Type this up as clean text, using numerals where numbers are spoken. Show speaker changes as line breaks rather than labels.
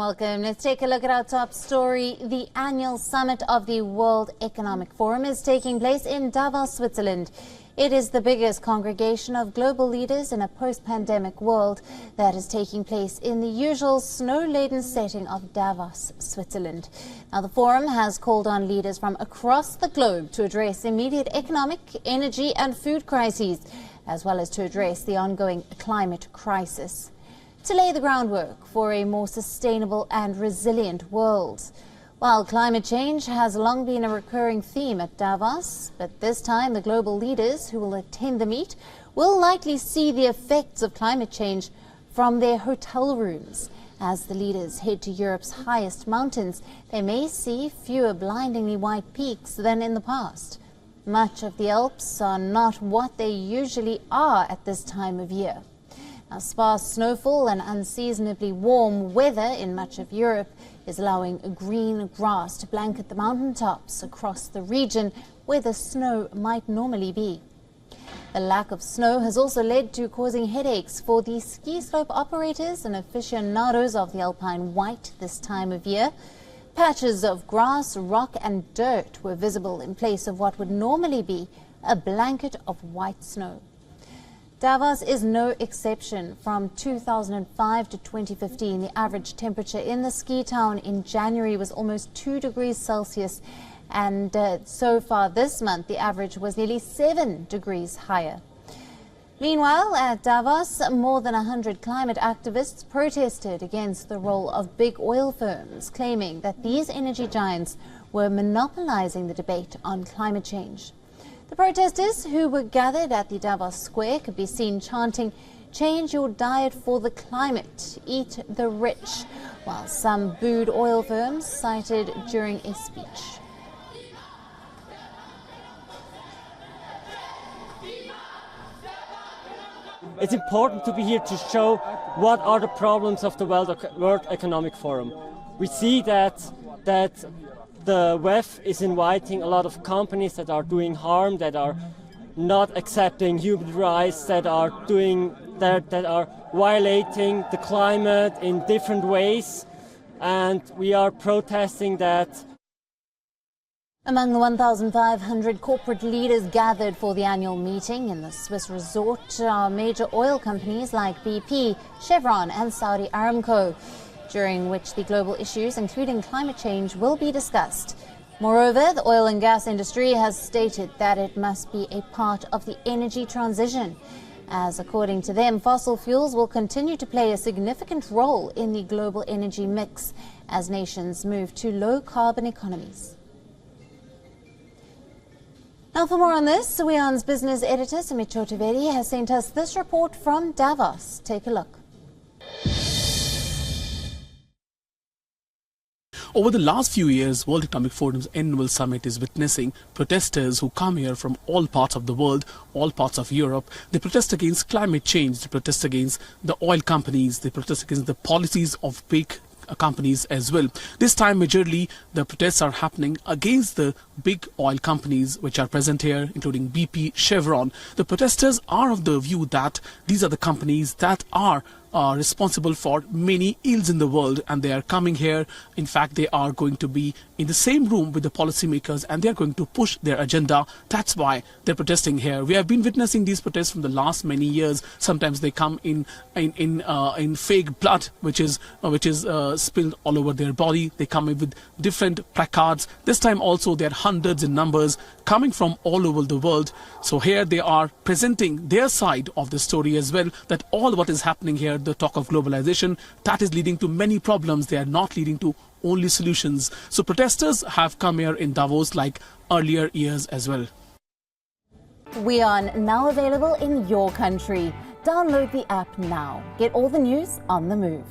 welcome. Let's take a look at our top story. The annual summit of the World Economic Forum is taking place in Davos, Switzerland. It is the biggest congregation of global leaders in a post-pandemic world that is taking place in the usual snow-laden setting of Davos, Switzerland. Now, the forum has called on leaders from across the globe to address immediate economic, energy and food crises, as well as to address the ongoing climate crisis, to lay the groundwork for a more sustainable and resilient world. While climate change has long been a recurring theme at Davos, but this time the global leaders who will attend the meet will likely see the effects of climate change from their hotel rooms. As the leaders head to Europe's highest mountains, they may see fewer blindingly white peaks than in the past. Much of the Alps are not what they usually are at this time of year. Now, sparse snowfall and unseasonably warm weather in much of Europe is allowing green grass to blanket the mountaintops across the region where the snow might normally be. The lack of snow has also led to causing headaches for the ski slope operators and aficionados of the alpine white this time of year. Patches of grass, rock and dirt were visible in place of what would normally be a blanket of white snow. Davos is no exception. From 2005 to 2015, the average temperature in the ski town in January was almost 2 degrees Celsius, and so far this month the average was nearly 7 degrees higher. Meanwhile, at Davos, more than 100 climate activists protested against the role of big oil firms, claiming that these energy giants were monopolizing the debate on climate change. The protesters, who were gathered at the Davos Square, could be seen chanting, "Change your diet for the climate, eat the rich," while some booed oil firms cited during a speech.
It's important to be here to show what are the problems of the World Economic Forum. We see that the WEF is inviting a lot of companies that are doing harm, that are not accepting human rights, that are violating the climate in different ways, and we are protesting that.
Among the 1,500 corporate leaders gathered for the annual meeting in the Swiss resort are major oil companies like BP, Chevron and Saudi Aramco, during which the global issues, including climate change, will be discussed. Moreover, the oil and gas industry has stated that it must be a part of the energy transition, as according to them, fossil fuels will continue to play a significant role in the global energy mix as nations move to low-carbon economies. Now, for more on this, WION's business editor, Sumit Chotavedi, has sent us this report from Davos. Take a look.
Over the last few years, World Economic Forum's annual summit is witnessing protesters who come here from all parts of the world, all parts of Europe. They protest against climate change, they protest against the oil companies, they protest against the policies of big companies as well. This time, majorly, the protests are happening against the big oil companies which are present here, including BP, Chevron. The protesters are of the view that these are the companies that are responsible for many ills in the world, and they are coming here. In fact, they are going to be in the same room with the policymakers and they are going to push their agenda. That's why they're protesting here. We have been witnessing these protests from the last many years. Sometimes they come in fake blood, which is spilled all over their body. They come in with different placards. This time also there are hundreds in numbers coming from all over the world. So here they are presenting their side of the story as well, that all what is happening here, the talk of globalization, that is leading to many problems. They are not leading to only solutions. So protesters have come here in Davos like earlier years as well.
WION, now available in your country. Download the app now. Get all the news on the move.